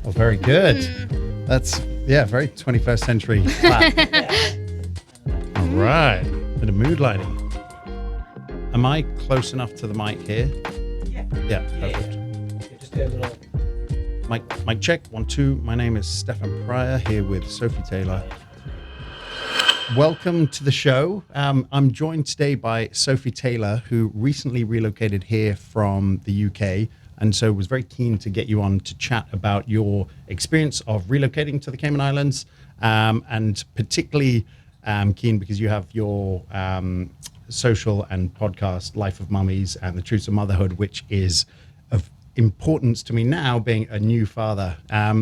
Oh, very good. That's, very 21st century clap. All right. Bit of mood lighting. Am I close enough to the mic here? Yeah, perfect. Just do a little... Mic check, 1, 2. My name is Stefan Prior, here with Sophie Taylor. Welcome to the show. I'm joined today by Sophie Taylor, who recently relocated here from the UK, and so was very keen to get you on to chat about your experience of relocating to the Cayman Islands, and particularly keen because you have your social and podcast, Life of Mummies and the Truths of Motherhood, which is of importance to me now, being a new father.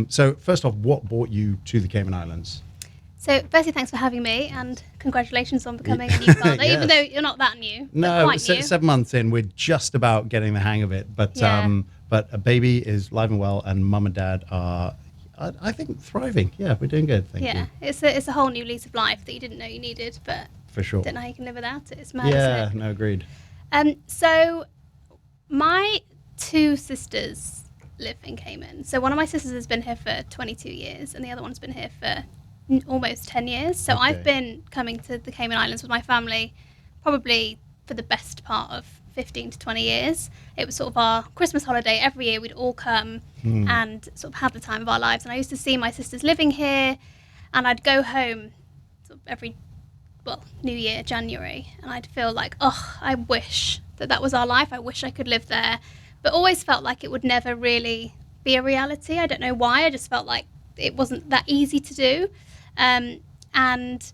So first off, what brought you to the Cayman Islands? So firstly, thanks for having me, and congratulations on becoming a new father, Yes. even though you're not that new. No, quite new. 7 months in, we're just about getting the hang of it. But but a baby is live and well, and mum and dad are, I think, thriving. Yeah, we're doing good. Thank you. It's a whole new lease of life that you didn't know you needed, but For sure. don't know how you can live without it. It's mad, Yeah, isn't no, agreed. it? So my two sisters live in Cayman. So one of my sisters has been here for 22 years, and the other one's been here for almost 10 years. So Okay. I've been coming to the Cayman Islands with my family probably for the best part of 15 to 20 years. It was sort of our Christmas holiday. Every year we'd all come and sort of have the time of our lives. And I used to see my sisters living here, and I'd go home sort of every, New Year, January, and I'd feel like, I wish that was our life. I wish I could live there, but always felt like it would never really be a reality. I don't know why. I just felt like it wasn't that easy to do. And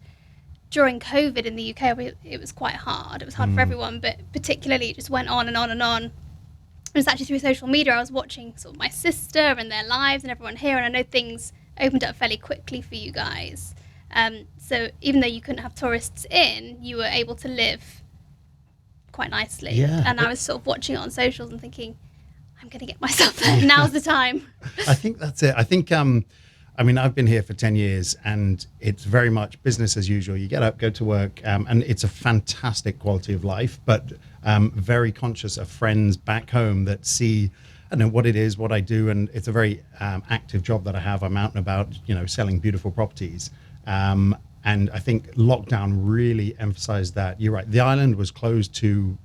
during COVID in the UK, it was quite hard. It was hard for everyone, but particularly it just went on and on and on. It was actually through social media. I was watching sort of my sister and their lives and everyone here, and I know things opened up fairly quickly for you guys. So even though you couldn't have tourists in, you were able to live quite nicely. Yeah. And I was sort of watching it on socials and thinking, I'm going to get myself there. Now's the time. I think that's it. I think, I've been here for 10 years, and it's very much business as usual. You get up, go to work, and it's a fantastic quality of life, but very conscious of friends back home that see, I don't know what it is, what I do, and it's a very active job that I have. I'm out and about, selling beautiful properties. And I think lockdown really emphasized that. You're right. The island was closed to,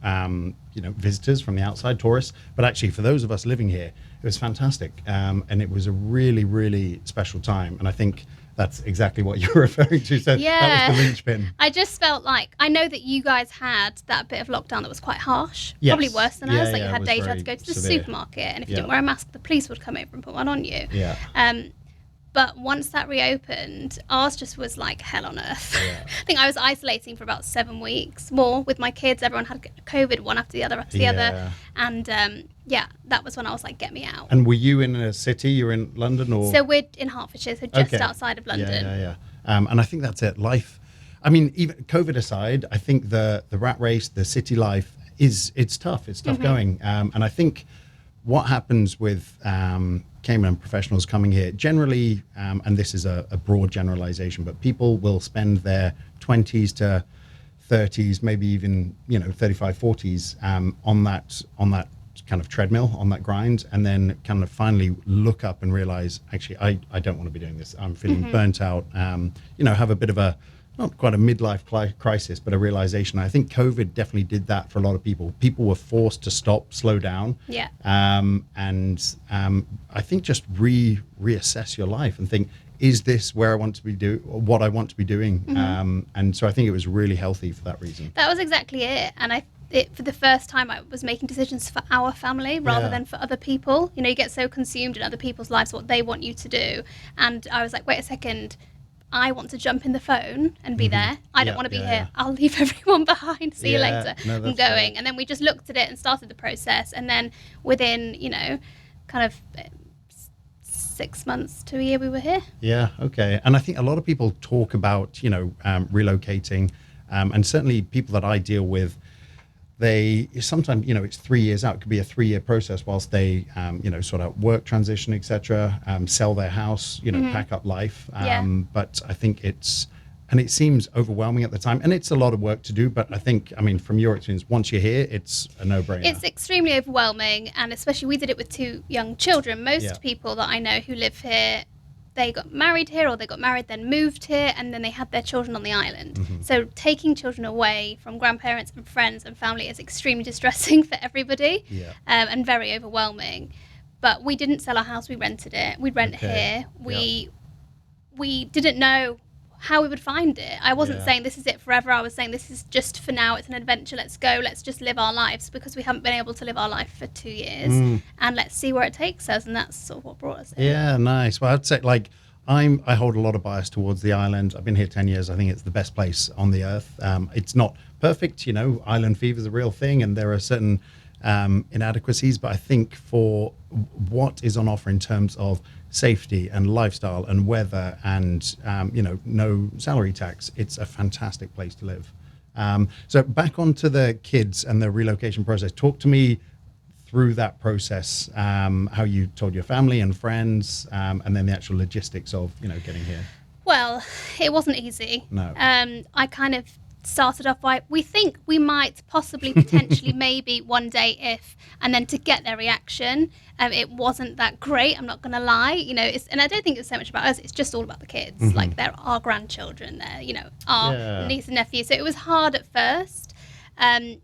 visitors from the outside, tourists. But actually, for those of us living here, it was fantastic. And it was a really, really special time. And I think that's exactly what you're referring to. So that was the linchpin. I just felt like, I know that you guys had that bit of lockdown that was quite harsh. Yes. Probably worse than us. Like you it had was days you had very to go to the severe. supermarket, and if you didn't wear a mask, the police would come over and put one on you. Yeah. But once that reopened, ours just was like hell on earth. Yeah. I think I was isolating for about 7 weeks more with my kids. Everyone had COVID one after the other after the other. And that was when I was like, get me out. And were you in a city? You're in London, or? So we're in Hertfordshire, so just Okay. outside of London. Yeah. And I think that's it. Life, even COVID aside, I think the rat race, the city life it's tough. It's tough going. And I think what happens with Cayman professionals coming here generally, and this is a broad generalization, but people will spend their 20s to 30s, maybe even 35, 40s on that kind of treadmill, on that grind, and then kind of finally look up and realize, actually, I don't want to be doing this. I'm feeling burnt out. Have a bit of a, not quite a midlife crisis, but a realization. I think COVID definitely did that for a lot of people. People were forced to stop, slow down. Yeah. I think just reassess your life and think, is this where I want to be what I want to be doing? And so I think it was really healthy for that reason. That was exactly it. And for the first time, I was making decisions for our family rather than for other people. You get so consumed in other people's lives, what they want you to do. And I was like, wait a second, I want to jump in the phone and be there. I don't want to be here. I'll leave everyone behind. See you later. No, I'm that's going. right. And then we just looked at it and started the process. And then within, kind of 6 months to a year, we were here. Yeah, okay. And I think a lot of people talk about, relocating, and certainly people that I deal with, they sometimes, it's 3 years out. It could be a 3-year process whilst they, sort out work transition, etc., sell their house, pack up life. But I think it's And it seems overwhelming at the time, and it's a lot of work to do. But I think, I mean, from your experience, once you're here, it's a no-brainer. It's extremely overwhelming, and especially we did it with 2 young children. Most people that I know who live here, they got married here, or they got married then moved here, and then they had their children on the island. So taking children away from grandparents and friends and family is extremely distressing for everybody, and very overwhelming. But we didn't sell our house; we rented it. We rent here. We didn't know how we would find it. I wasn't saying this is it forever. I was saying this is just for now. It's an adventure. Let's go. Let's just live our lives, because we haven't been able to live our life for 2 years, and let's see where it takes us. And that's sort of what brought us here. Yeah, nice. Well, I'd say like I hold a lot of bias towards the island. I've been here 10 years. I think it's the best place on the earth. It's not perfect, you know. Island fever is a real thing, and there are certain inadequacies. But I think for what is on offer in terms of safety and lifestyle and weather and you know, no salary tax, it's a fantastic place to live. So back onto the kids and the relocation process. Talk to me through that process, how you told your family and friends, and then the actual logistics of, you know, getting here. Well, it wasn't easy. No. I kind of started off by, we think we might possibly potentially maybe one day if, and then to get their reaction, it wasn't that great, I'm not going to lie, you know. And I don't think it's so much about us, it's just all about the kids. Like, they're our grandchildren, they're, you know, our niece and nephew, so it was hard at first. And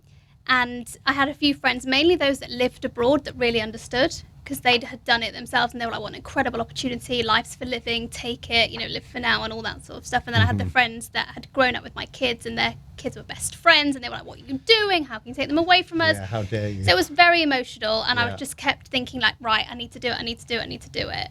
I had a few friends, mainly those that lived abroad, that really understood, because they had done it themselves, and they were like, what an incredible opportunity, life's for living, take it, you know, live for now, and all that sort of stuff. And then I had the friends that had grown up with my kids, and their kids were best friends, and they were like, what are you doing? How can you take them away from us? Yeah, how dare you? So it was very emotional, and I just kept thinking like, right, I need to do it, I need to do it, I need to do it.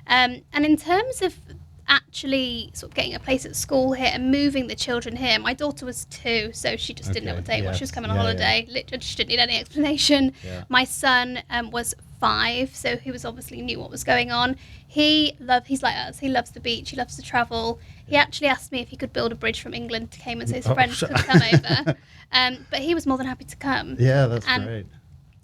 And in terms of actually sort of getting a place at school here and moving the children here, my daughter was 2, so she just didn't know what day it was. She was coming on holiday. Literally, she didn't need any explanation. My son was 5, so he was obviously knew what was going on. He's like us. He loves the beach. He loves to travel. He actually asked me if he could build a bridge from England to Cayman so his friends could come over. But he was more than happy to come. Yeah, that's great.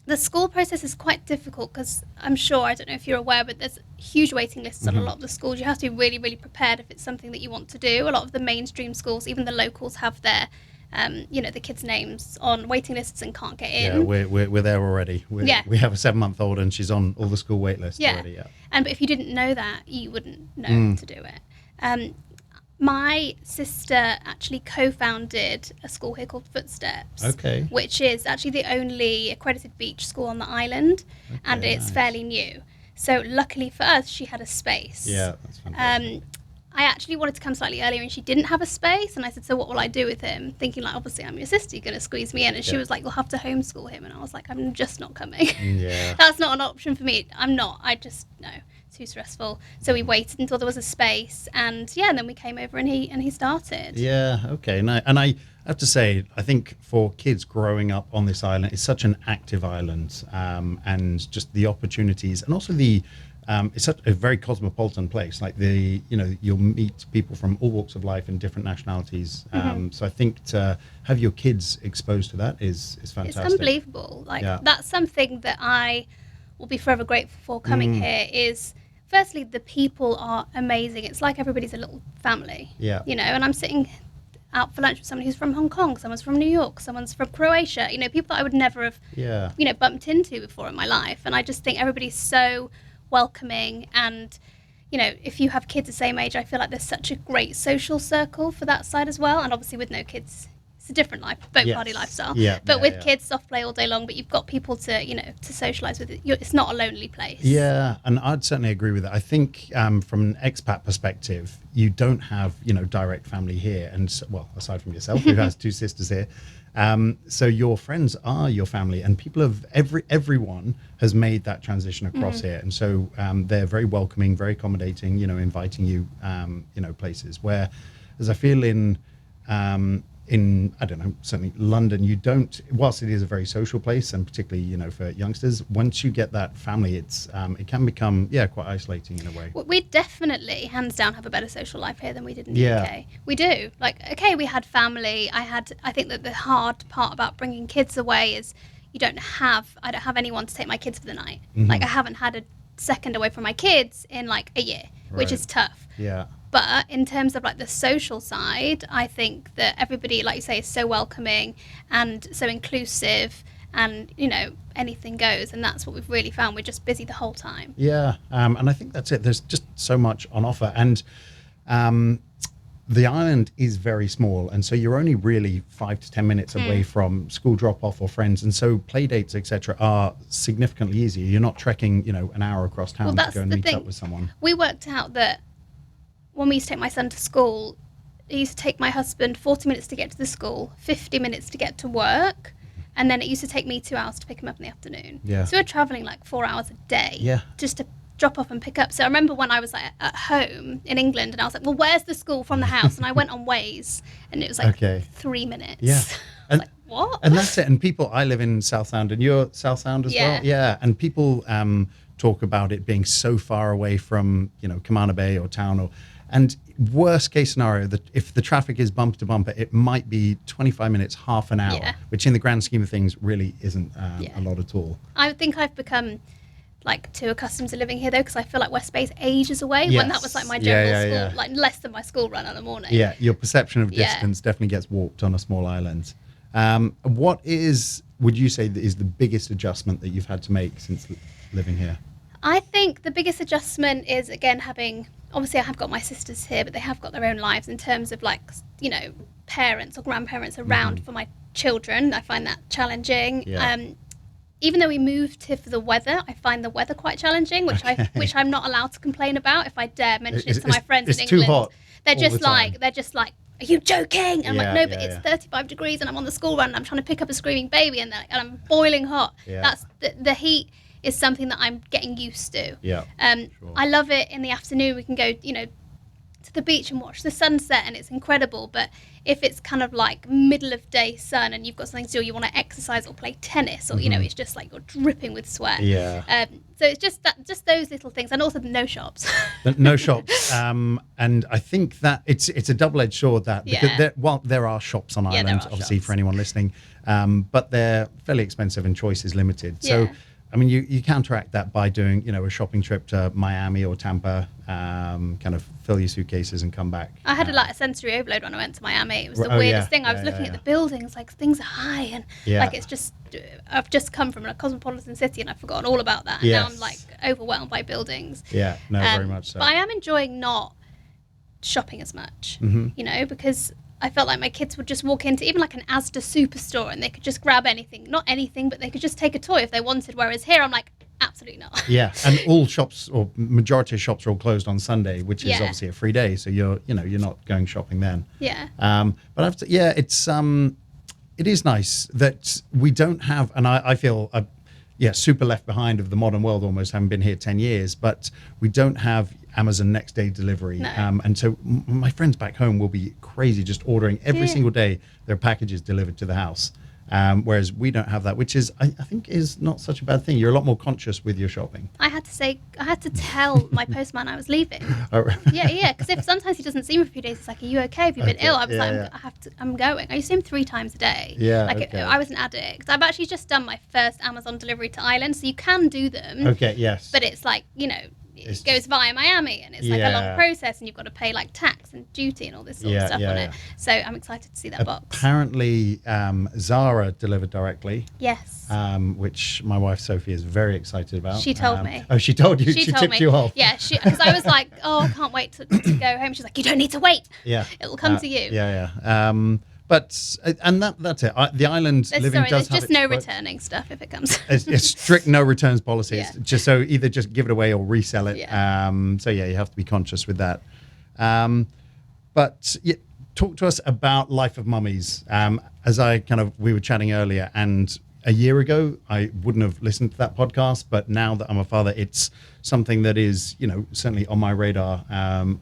The school process is quite difficult, because I'm sure, I don't know if you're aware, but there's huge waiting lists on a lot of the schools. You have to be really, really prepared if it's something that you want to do. A lot of the mainstream schools, even the locals, have their, you know, the kids' names on waiting lists and can't get in. Yeah, we're there already. We have a 7-month-old, and she's on all the school wait lists already. Yeah. But if you didn't know that, you wouldn't know to do it. My sister actually co-founded a school here called Footsteps, which is actually the only accredited beach school on the island, and it's fairly new. So luckily for us, she had a space. Yeah, that's fantastic. I actually wanted to come slightly earlier, and she didn't have a space, and I said, so what will I do with him? Thinking like, obviously I'm your sister, you're going to squeeze me in. And she was like, you'll have to homeschool him. And I was like, I'm just not coming. Yeah. That's not an option for me. I'm not. I just, no. Too stressful. So we waited until there was a space, and then we came over, and he started. Yeah, okay. And I have to say, I think for kids growing up on this island, it's such an active island, and just the opportunities, and also the it's such a very cosmopolitan place. Like you'll meet people from all walks of life and different nationalities. So I think to have your kids exposed to that is fantastic. It's unbelievable. That's something that I will be forever grateful for coming here. Is firstly, the people are amazing. It's like everybody's a little family. Yeah. You know, and I'm sitting out for lunch with somebody who's from Hong Kong, someone's from New York, someone's from Croatia, you know, people that I would never have, you know, bumped into before in my life. And I just think everybody's so welcoming. And, you know, if you have kids the same age, I feel like there's such a great social circle for that side as well. And obviously with no kids, it's a different life, boat party lifestyle. But with kids, soft play all day long, but you've got people to, you know, to socialise with. It's not a lonely place. Yeah, and I'd certainly agree with that. I think from an expat perspective, you don't have, you know, direct family here. And well, aside from yourself, who has 2 sisters here. So your friends are your family, and people of everyone has made that transition across here. And so they're very welcoming, very accommodating, you know, inviting you, you know, places where, as I feel in, I don't know, certainly London, you don't, whilst it is a very social place, and particularly, you know, for youngsters, once you get that family, it's it can become, quite isolating in a way. Well, we definitely, hands down, have a better social life here than we did in the UK. We do. Like, okay, we had family. I think that the hard part about bringing kids away is I don't have anyone to take my kids for the night. Like, I haven't had a second away from my kids in like a year, which is tough. Yeah. But in terms of like the social side, I think that everybody, like you say, is so welcoming and so inclusive, and anything goes. And that's what we've really found. We're just busy the whole time. Yeah, and I think that's it. There's just so much on offer, and the island is very small, and so you're only really 5 to 10 minutes away from school drop-off or friends, and so play dates, etc., are significantly easier. You're not trekking, an hour across town to go and meet up with someone. We worked out that when we used to take my son to school, it used to take my husband 40 minutes to get to the school, 50 minutes to get to work, and then it used to take me 2 hours to pick him up in the afternoon. Yeah. So we're traveling like 4 hours a day. Yeah. Just to drop off and pick up. So I remember when I was like at home in England, and I was like, well, where's the school from the house? And I went on Waze, and it was like 3 minutes. Yeah. I was like, what? And that's it. And I live in South Sound, and you're South Sound as well? Yeah. And people talk about it being so far away from, Cayman Bay or town, and worst case scenario, that if the traffic is bumper to bumper, it might be 25 minutes, half an hour, which in the grand scheme of things really isn't a lot at all. I think I've become like too accustomed to living here though, because I feel like West Bay's ages away, when that was like my general school, like less than my school run in the morning. Yeah, your perception of distance definitely gets warped on a small island. What would you say is the biggest adjustment that you've had to make since living here? I think the biggest adjustment is, again, obviously I have got my sisters here, but they have got their own lives in terms of like, parents or grandparents around for my children. I find that challenging. Even though we moved here for the weather, I find the weather quite challenging, which I'm not allowed to complain about. If I dare mention it to my friends in England, too hot they're just like, are you joking? And I'm like, no, but it's 35 degrees and I'm on the school run and I'm trying to pick up a screaming baby and I'm boiling hot. That's the heat is something that I'm getting used to. I love it in the afternoon. We can go, to the beach and watch the sunset, and it's incredible. But if it's kind of like middle of day sun and you've got something to do, you want to exercise or play tennis, or it's just like you're dripping with sweat. So it's just those little things, and also no shops. No shops, and I think that it's a double-edged sword, that because there are shops on island, obviously, for anyone listening, but they're fairly expensive and choice is limited. So I mean, you counteract that by doing, a shopping trip to Miami or Tampa, kind of fill your suitcases and come back. I had a sensory overload when I went to Miami. It was the weirdest thing. I was looking at the buildings, like things are high, and like it's just, I've just come from a cosmopolitan city and I've forgotten all about that. And now I'm like overwhelmed by buildings. Yeah, no, very much so. But I am enjoying not shopping as much, because I felt like my kids would just walk into even like an Asda superstore and they could just grab anything. Not anything, but they could just take a toy if they wanted. Whereas here, I'm like, absolutely not. Yeah, and all shops, or majority of shops, are all closed on Sunday, which is obviously a free day. So you're not going shopping then. Yeah. But it is nice that we don't have, and I feel super left behind of the modern world almost, having been here 10 years, but we don't have Amazon next day delivery. No. And so my friends back home will be crazy just ordering every single day their packages delivered to the house. Whereas we don't have that, which is, I think, is not such a bad thing. You're a lot more conscious with your shopping. I had to tell my postman I was leaving. Oh. Yeah, because if sometimes he doesn't see me for a few days, it's like, are you okay? Have you been ill? I was I'm going. I used to see him 3 times a day. I was an addict. I've actually just done my first Amazon delivery to Ireland, so you can do them. Okay, yes. But it's like, it goes via Miami, and it's like a long process, and you've got to pay like tax and duty and all this sort of stuff on it. So I'm excited to see that box. Apparently, Zara delivered directly. Yes. Which my wife Sophie is very excited about. She told me. Oh, she told you? She tipped you off? Yeah, because I was like, I can't wait to go home. She's like, you don't need to wait. Yeah. It'll come to you. Yeah. But that's it. The island living does have there's just no returning stuff if it comes. It's strict no returns policy. Yeah. Just so either just give it away or resell it. Yeah. You have to be conscious with that. But talk to us about Life of Mummies. As we were chatting earlier, and a year ago I wouldn't have listened to that podcast, but now that I'm a father, it's something that is, certainly on my radar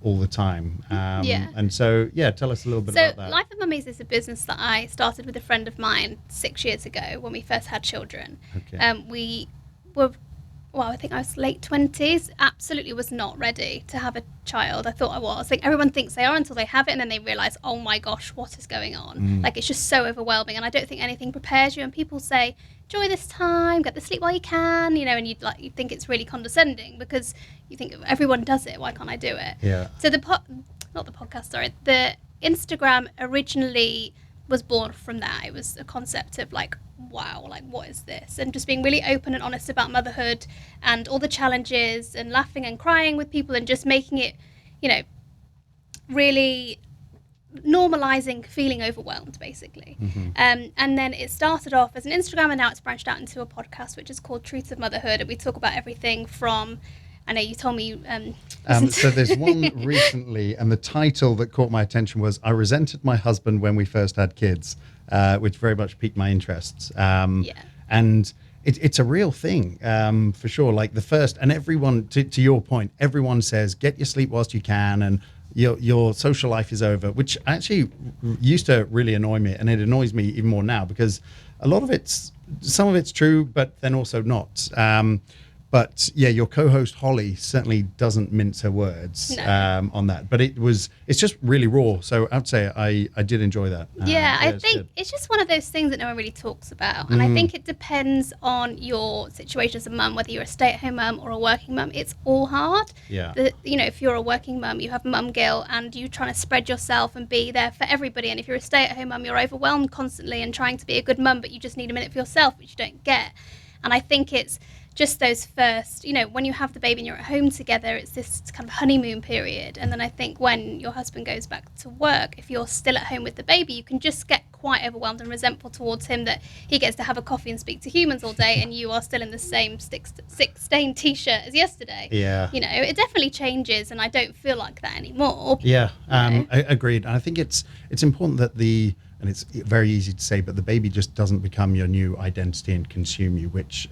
all the time. And so, tell us a little bit about that. Life of Mummies is a business that I started with a friend of mine 6 years ago when we first had children. Okay. We were, I think I was late 20s, absolutely was not ready to have a child. I thought I was. I think everyone thinks they are until they have it, and then they realise, oh my gosh, what is going on? Like, it's just so overwhelming, and I don't think anything prepares you. And people say, enjoy this time, get the sleep while you can, and you think it's really condescending because you think everyone does it, why can't I do it? Yeah. So not the podcast, sorry, the Instagram originally was born from that. It was a concept of like, wow, like what is this? And just being really open and honest about motherhood and all the challenges and laughing and crying with people and just making it, you know, really normalizing feeling overwhelmed, basically. And then it started off as an Instagram, and now it's branched out into a podcast, which is called Truths of Motherhood. And we talk about everything from, I know you told me so there's one recently, and the title that caught my attention was "I Resented My Husband When We First Had Kids," which very much piqued my interests. And it's a real thing, for sure. Like the first, and everyone, to your point, everyone says, get your sleep whilst you can, and your social life is over, which actually used to really annoy me, and it annoys me even more now, because a lot of some of it's true, but then also not. But yeah, your co-host Holly certainly doesn't mince her words on that. But it's just really raw. So I'd say I did enjoy that. I think it's just one of those things that no one really talks about. And I think it depends on your situation as a mum, whether you're a stay-at-home mum or a working mum. It's all hard. Yeah. If you're a working mum, you have mum guilt and you're trying to spread yourself and be there for everybody. And if you're a stay-at-home mum, you're overwhelmed constantly and trying to be a good mum, but you just need a minute for yourself, which you don't get. And I think it's just those first, when you have the baby and you're at home together, it's this kind of honeymoon period. And then I think when your husband goes back to work, if you're still at home with the baby, you can just get quite overwhelmed and resentful towards him that he gets to have a coffee and speak to humans all day and you are still in the same stained t-shirt as yesterday. Yeah. It definitely changes, and I don't feel like that anymore. Yeah, I agreed. And I think it's important that and it's very easy to say, but the baby just doesn't become your new identity and consume you, which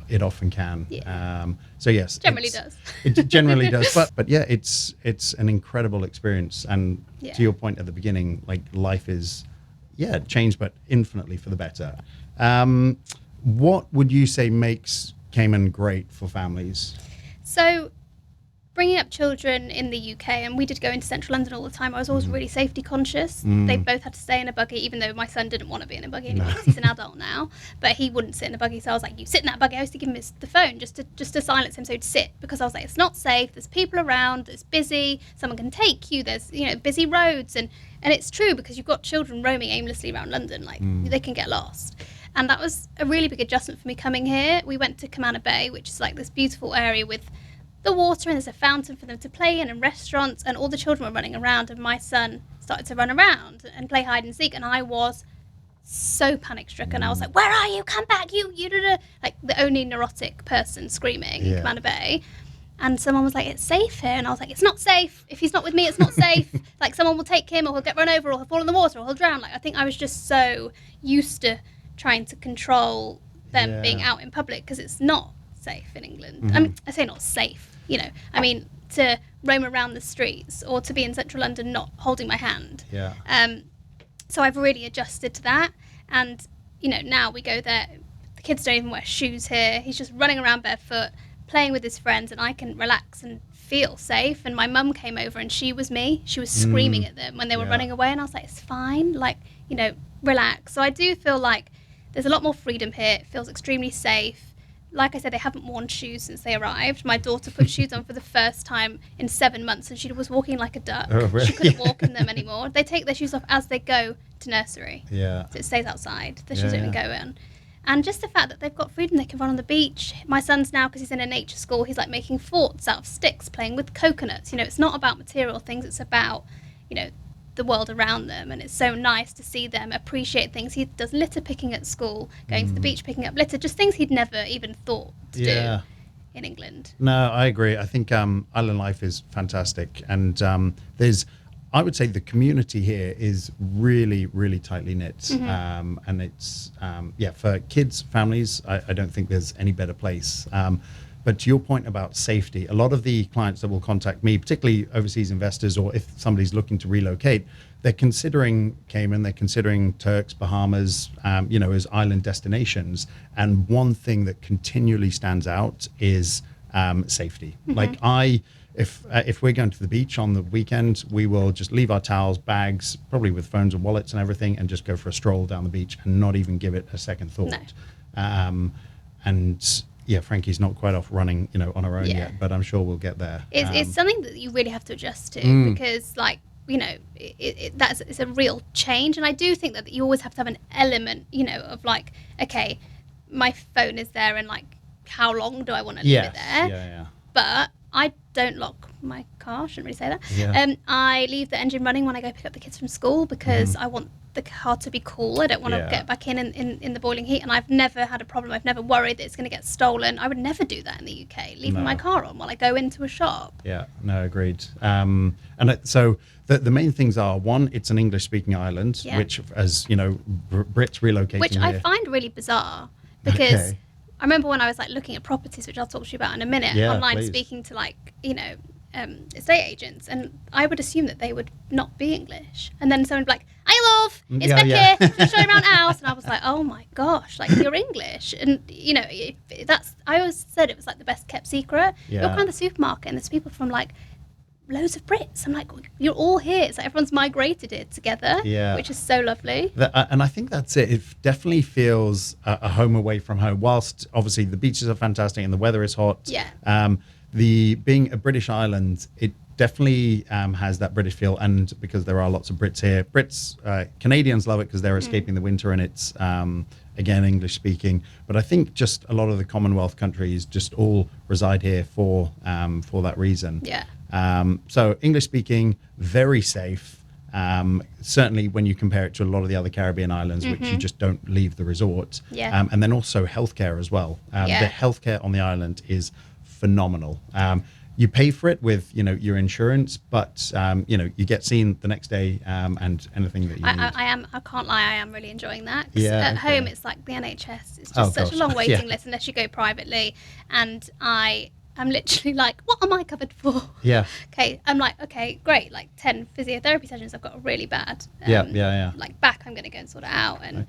it often can. Yeah. So yes, Generally does. It generally does. But yeah, it's an incredible experience. And to your point at the beginning, like life is, changed, but infinitely for the better. What would you say makes Cayman great for families? So, bringing up children in the UK, and we did go into central London all the time, I was always really safety conscious. They both had to stay in a buggy, even though my son didn't want to be in a buggy anymore, because he's an adult now, but he wouldn't sit in a buggy. So I was like, you sit in that buggy. I used to give him the phone just to silence him, so he'd sit, because I was like, it's not safe, there's people around, it's busy, someone can take you, there's busy roads, and it's true, because you've got children roaming aimlessly around London, like they can get lost. And that was a really big adjustment for me coming here. We went to Cayman Bay, which is like this beautiful area with the water, and there's a fountain for them to play in and restaurants, and all the children were running around, and my son started to run around and play hide and seek, and I was so panic stricken. I was like, where are you? Come back, you like the only neurotic person screaming in Cayman Bay. And someone was like, it's safe here, and I was like, it's not safe. If he's not with me, it's not safe. Like someone will take him, or he'll get run over, or he'll fall in the water, or he'll drown. Like I think I was just so used to trying to control them being out in public, because it's not safe in England. I say not safe, I mean to roam around the streets or to be in central London not holding my hand. So I've really adjusted to that, and now we go there, the kids don't even wear shoes here, he's just running around barefoot playing with his friends, and I can relax and feel safe. And my mum came over, and she was screaming at them when they were running away, and I was like, it's fine, like relax. So I do feel like there's a lot more freedom here. It feels extremely safe. Like I said, they haven't worn shoes since they arrived. My daughter put shoes on for the first time in 7 months, and she was walking like a duck. Oh, really? She couldn't walk in them anymore. They take their shoes off as they go to nursery. Yeah. So it stays outside. The shoes don't even go in. And just the fact that they've got freedom, they can run on the beach. My son's now, because he's in a nature school, he's like making forts out of sticks, playing with coconuts. It's not about material things. It's about, the world around them, and it's so nice to see them appreciate things. He does litter picking at school, going to the beach picking up litter, just things he'd never even thought to do in England. No, I agree. I think island life is fantastic, and I would say the community here is really, really tightly knit, and it's for kids, families, I don't think there's any better place. But to your point about safety, a lot of the clients that will contact me, particularly overseas investors, or if somebody's looking to relocate, they're considering Cayman, they're considering Turks, Bahamas, as island destinations. And one thing that continually stands out is safety. Like if we're going to the beach on the weekend, we will just leave our towels, bags, probably with phones and wallets and everything, and just go for a stroll down the beach and not even give it a second thought. No. And Frankie's not quite off running, on her own Yeah. yet, but I'm sure we'll get there. It's something that you really have to adjust to because, like, it's a real change. And I do think that you always have to have an element, of like, okay, my phone is there and like, how long do I want to leave it there? Yeah. But I don't lock my car. Shouldn't really say that. Yeah. I leave the engine running when I go pick up the kids from school because I want the car to be cool. I don't want to get back in the boiling heat, and I've never had a problem. I've never worried that it's going to get stolen. I would never do that in the UK, leaving my car on while I go into a shop. Yeah, no, agreed. So the main things are, one, it's an English-speaking island, which, as Brits relocating which I find really bizarre because I remember when I was like looking at properties, which I'll talk to you about in a minute, online, please. speaking to like estate agents, and I would assume that they would not be English, and then someone would be like, "Hi, love, it's Becky. Can you show you around the house?" And I was like, "Oh my gosh, like you're English." And I always said it was like the best kept secret. You're kind of the supermarket, and there's people from like loads of Brits. I'm like, you're all here. It's like everyone's migrated here together, which is so lovely. And I think that's it. It definitely feels a home away from home. Whilst obviously the beaches are fantastic and the weather is hot. Yeah. Being a British island, it definitely has that British feel, and because there are lots of Brits here, Canadians love it because they're escaping the winter, and it's again English speaking. But I think just a lot of the Commonwealth countries just all reside here for that reason. Yeah. So English speaking, very safe. Certainly when you compare it to a lot of the other Caribbean islands, which you just don't leave the resort. Yeah. And then also healthcare as well. The healthcare on the island is phenomenal. You pay for it with your insurance, but you get seen the next day and anything that you need. I can't lie, I am really enjoying that. At home it's like the NHS. It's just such a long waiting list unless you go privately, and I'm literally like, what am I covered for? Yeah. Okay, I'm like, okay, great. Like 10 physiotherapy sessions I've got really bad. Like back, I'm going to go and sort it out, and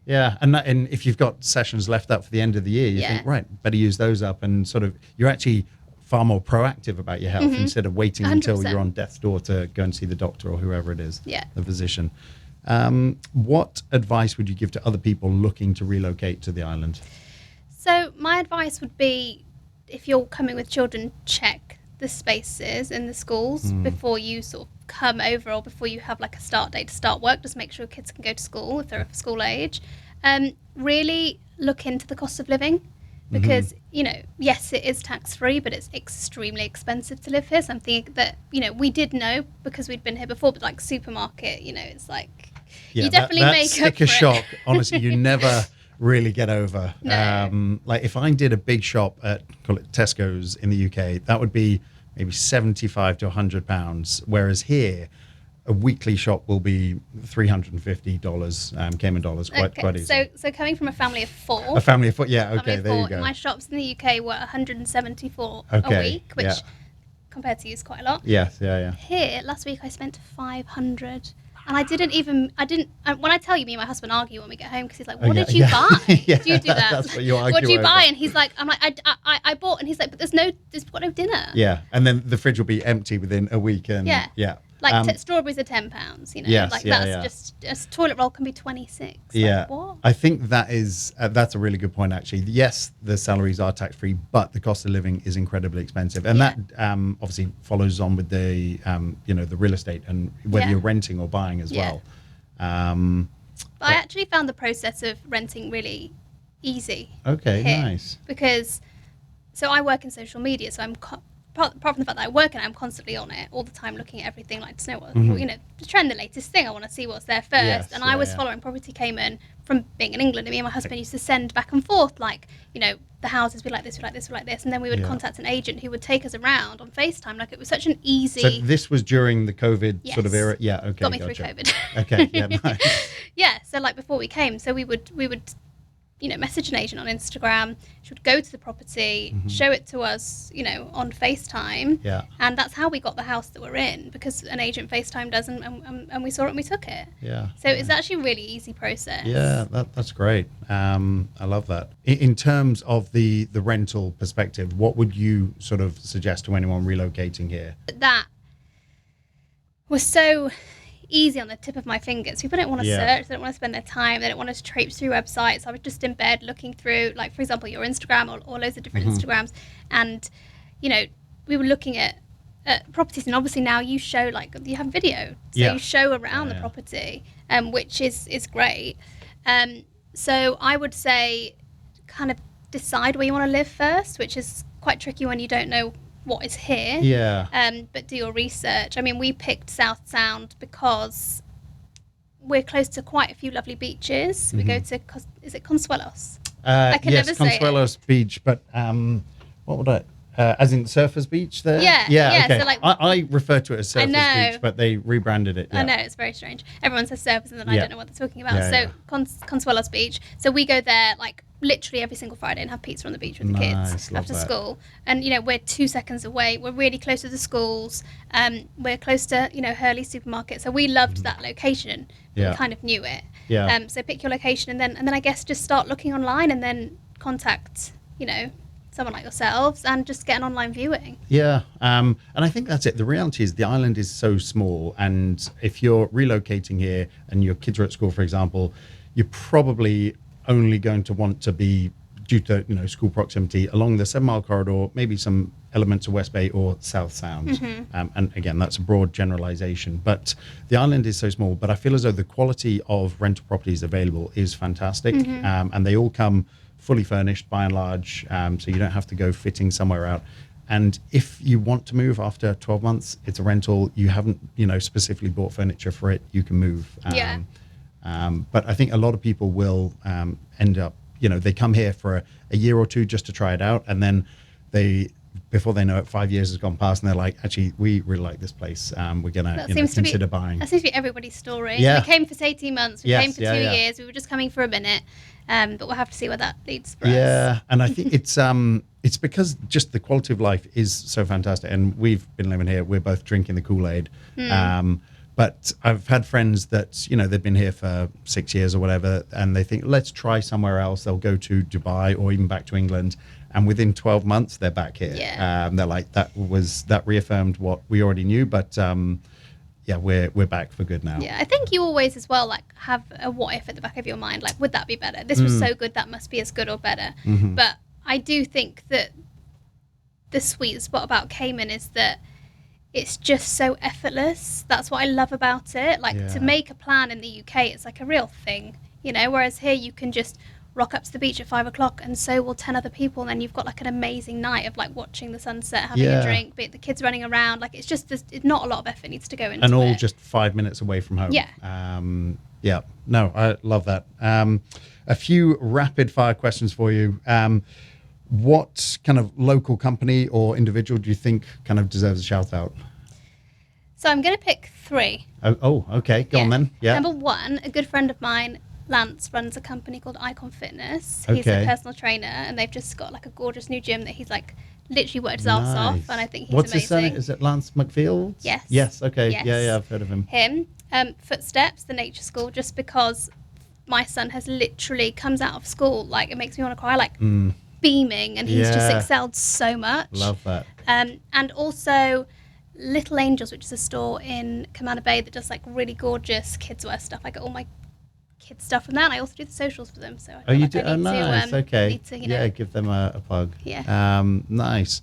Yeah, and if you've got sessions left up for the end of the year, you think, right, better use those up, and sort of you're actually far more proactive about your health instead of waiting 100%. Until you're on death's door to go and see the doctor or whoever it is, the physician. What advice would you give to other people looking to relocate to the island? So my advice would be, if you're coming with children, check the spaces in the schools before you sort of come over, or before you have like a start date to start work. Just make sure kids can go to school if they're of school age. Really look into the cost of living, because yes, it is tax free, but it's extremely expensive to live here. Something that we did know because we'd been here before, but like supermarket, it's like you definitely that make sticker up for shock. it. Honestly, you never really get over. No. Like if I did a big shop at, call it Tesco's in the UK, that would be maybe £75 to £100, whereas here a weekly shop will be $350 Cayman dollars, quite easy. So coming from a family of four. A family of four, there you go. My shops in the UK were $174 a week, which compared to you is quite a lot. Yes, yeah. Here, last week I spent $500. And I didn't, when I tell you, me and my husband argue when we get home, because he's like, what did you buy? Do you do that? That's what you argue What did you over. buy? And he's like, I'm like, I bought, and he's like, but there's got no dinner. Yeah, and then the fridge will be empty within a week. And Like strawberries are £10, Yes, that's just, a toilet roll can be 26. Yeah, what? I think that's a really good point, actually. Yes, the salaries are tax-free, but the cost of living is incredibly expensive. And that obviously follows on with the, the real estate, and whether you're renting or buying as well. But I actually found the process of renting really easy. Okay, here, nice. Because, so I work in social media, so I'm apart from the fact that I work and I'm constantly on it all the time, looking at everything, like to know what to trend the latest thing. I want to see what's there first. Yes, and I was following Property Cayman from being in England, and me and my husband used to send back and forth, like the houses we like this, we like this, we like this, and then we would contact an agent who would take us around on FaceTime. Like, it was such an easy. So this was during the COVID sort of era. Yeah, okay, got me through COVID. Okay, yeah, nice. So like before we came, so we would message an agent on Instagram. She would go to the property, show it to us, on FaceTime. Yeah. And that's how we got the house that we're in, because an agent FaceTimed us, and we saw it and we took it. Yeah. So it's actually a really easy process. Yeah, that's great. I love that. In terms of the rental perspective, what would you sort of suggest to anyone relocating here? That was so easy on the tip of my fingers. People don't want to search, they don't want to spend their time, they don't want to traipse through websites. I was just in bed looking through, like, for example, your Instagram or loads of different Instagrams, and, you know, we were looking at properties, and obviously now you show, like, you have video, so you show around the property, which is great. So I would say kind of decide where you want to live first, which is quite tricky when you don't know what is here. But do your research. I mean, we picked South Sound because we're close to quite a few lovely beaches. We go to, is it Consuelos? I can never say Consuelos Beach, but what would I... as in Surfers Beach there? Yeah. Okay. So, like, I refer to it as Surfers Beach, but they rebranded it. I know, it's very strange. Everyone says Surfers and then I don't know what they're talking about. Consuelos Beach. So we go there like literally every single Friday and have pizza on the beach with the kids after school. And, you know, we're 2 seconds away. We're really close to the schools. We're close to, you know, Hurley supermarket. So we loved that location. We kind of knew it. So pick your location and then I guess just start looking online and then contact, you know, someone like yourselves and just get an online viewing. And I think that's it. The reality is the island is so small, and if you're relocating here and your kids are at school, for example, you're probably only going to want to be, due to, you know, school proximity, along the 7 Mile corridor, maybe some elements of West Bay or South Sound. And again, that's a broad generalization, but the island is so small. But I feel as though the quality of rental properties available is fantastic, and they all come fully furnished by and large, so you don't have to go fitting somewhere out. And if you want to move after 12 months, it's a rental. You haven't, you know, specifically bought furniture for it, you can move. But I think a lot of people will end up, you know, they come here for a year or two just to try it out, and then before they know it, 5 years has gone past, and they're like, actually, we really like this place. We're going to consider buying. That seems to be everybody's story. Yeah. We came for 18 months. We came for 2 years. We were just coming for a minute. But we'll have to see where that leads for us. Yeah, and I think it's because just the quality of life is so fantastic. And we've been living here. We're both drinking the Kool-Aid. But I've had friends that, you know, they've been here for 6 years or whatever, and they think, let's try somewhere else. They'll go to Dubai or even back to England. And within 12 months, they're back here. They're like, that reaffirmed what we already knew, but we're back for good now. I think you always as well, like, have a what if at the back of your mind, like, would that be better? This was so good, that must be as good or better. But I do think that the sweet spot about Cayman is that it's just so effortless. That's what I love about it. Like, to make a plan in the UK, it's like a real thing, you know, whereas here you can just rock up to the beach at 5 o'clock and so will 10 other people, and then you've got like an amazing night of like watching the sunset, having a drink, but the kids running around. Like, it's just not a lot of effort needs to go into it. And all just 5 minutes away from home. No, I love that. A few rapid fire questions for you. What kind of local company or individual do you think kind of deserves a shout out? So I'm going to pick 3. Oh, okay. Go on then. Number 1, a good friend of mine, Lance, runs a company called Icon Fitness. He's a personal trainer, and they've just got like a gorgeous new gym that he's like literally worked his arse off, and I think he's What's amazing. His surname? Is it Lance McField? Yes. Okay. Yes. Yeah, I've heard of him. Footsteps, the nature school, just because my son has literally comes out of school, like, it makes me want to cry, like beaming, and he's just excelled so much. Love that. And also Little Angels, which is a store in Cayman Bay that does like really gorgeous kids wear stuff. I get all my kids stuff from that, and I also do the socials for them. So you do? Oh, nice. Okay. Give them a plug. Nice.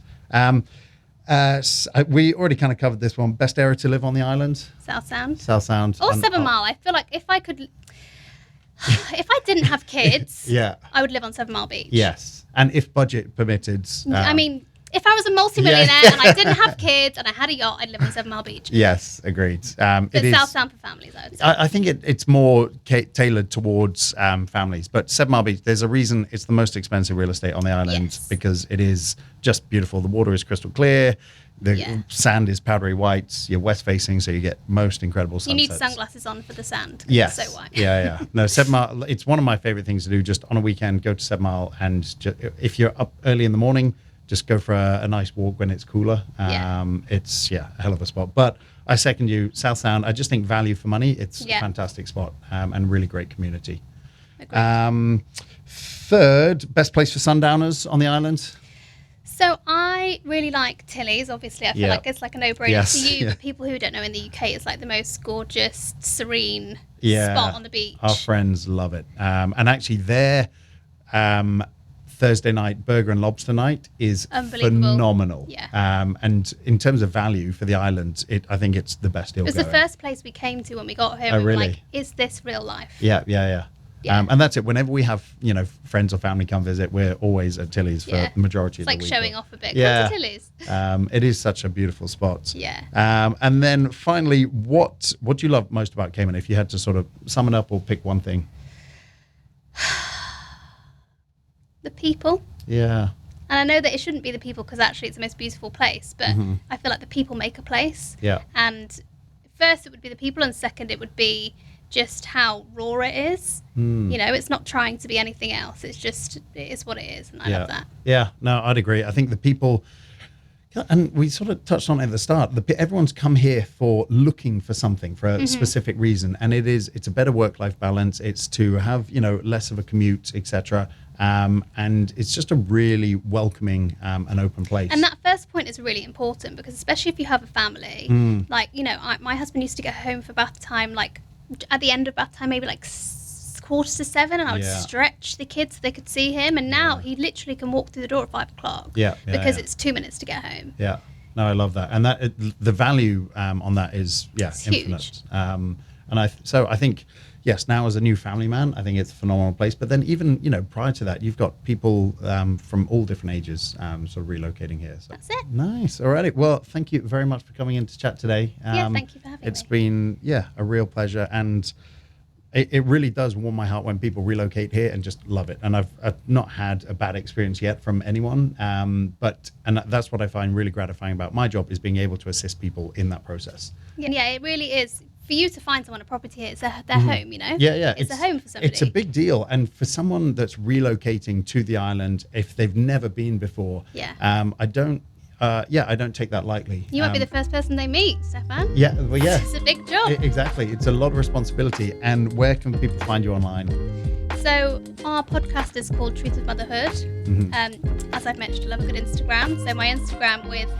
We already kind of covered this one. Best area to live on the island? South Sound. Or 7 Mile. I feel like if I didn't have kids, I would live on 7 Mile Beach. Yes. And if budget permitted. I mean, if I was a multi-millionaire and I didn't have kids and I had a yacht, I'd live on 7 Mile Beach. Yes, agreed. It's South Sound for families, I would say. I think it's more tailored towards families. But 7 Mile Beach, there's a reason it's the most expensive real estate on the island, because it is just beautiful. The water is crystal clear. The sand is powdery white. You're west facing, so you get most incredible sunsets. You need sunglasses on for the sand. Yes. It's so white. No, 7 Mile, it's one of my favorite things to do. Just on a weekend, go to 7 Mile, and if you're up early in the morning, just go for a nice walk when it's cooler. It's a hell of a spot. But I second you, South Sound. I just think value for money. It's a fantastic spot, and really great community. Third, best place for sundowners on the island? So I I really like Tilly's. Obviously, I feel like it's like a no-brainer Yes, for you. yeah. But people who don't know, in the UK, it's like the most gorgeous, serene Yeah. spot on the beach. Our friends love it. And actually, their Thursday night burger and lobster night is Unbelievable. phenomenal. Yeah. And in terms of value for the island, I think it's the best deal It was going. the first place we came to when we got here. Oh, We were really? like, is this real life? Yeah. Yeah. And that's it. Whenever we have, friends or family come visit, we're always at Tilly's for the majority It's of like the week. showing off a bit. Yeah. Come to Tilly's. It is such a beautiful spot. Yeah. And then finally, what do you love most about Cayman? If you had to sort of sum it up or pick one thing. The people. Yeah. And I know that it shouldn't be the people because actually it's the most beautiful place, but I feel like the people make a place. Yeah. And first it would be the people, and second it would be just how raw it is. It's not trying to be anything else. It is what it is, and I love that. Yeah, no, I'd agree. I think the people, and we sort of touched on it at the start, everyone's come here for looking for something, for a specific reason, and it's a better work-life balance. It's to have, less of a commute, etc. And it's just a really welcoming and open place. And that first point is really important because especially if you have a family, like, my husband used to get home for bath time, like at the end of bath time, maybe like 6:45, and I would stretch the kids so they could see him. And now he literally can walk through the door at 5 o'clock because it's 2 minutes to get home. Yeah. No, I love that. And the value on that is, It's infinite. huge. And I think, yes, now as a new family man, I think it's a phenomenal place. But then even, prior to that, you've got people from all different ages sort of relocating here. So. That's it. Nice. All righty. Well, thank you very much for coming in to chat today. Thank you for having me. It's been, a real pleasure. And it really does warm my heart when people relocate here and just love it. And I've not had a bad experience yet from anyone. And that's what I find really gratifying about my job, is being able to assist people in that process. Yeah, it really is. For you to find someone a property here, it's their home, Yeah. It's a home for somebody. It's a big deal. And for someone that's relocating to the island, if they've never been before, I don't take that lightly. You might be the first person they meet, Stefan. Yeah, well, yeah. It's a big job. Exactly. It's a lot of responsibility. And where can people find you online? So our podcast is called Truth of Motherhood. As I've mentioned, I love a good Instagram. So my Instagram with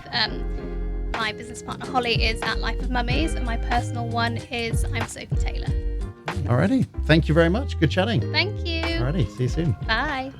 my business partner Holly is at Life of Mummies, and my personal one is I'm Sophie Taylor. Alrighty. Thank you very much. Good chatting. Thank you. Alrighty. See you soon. Bye.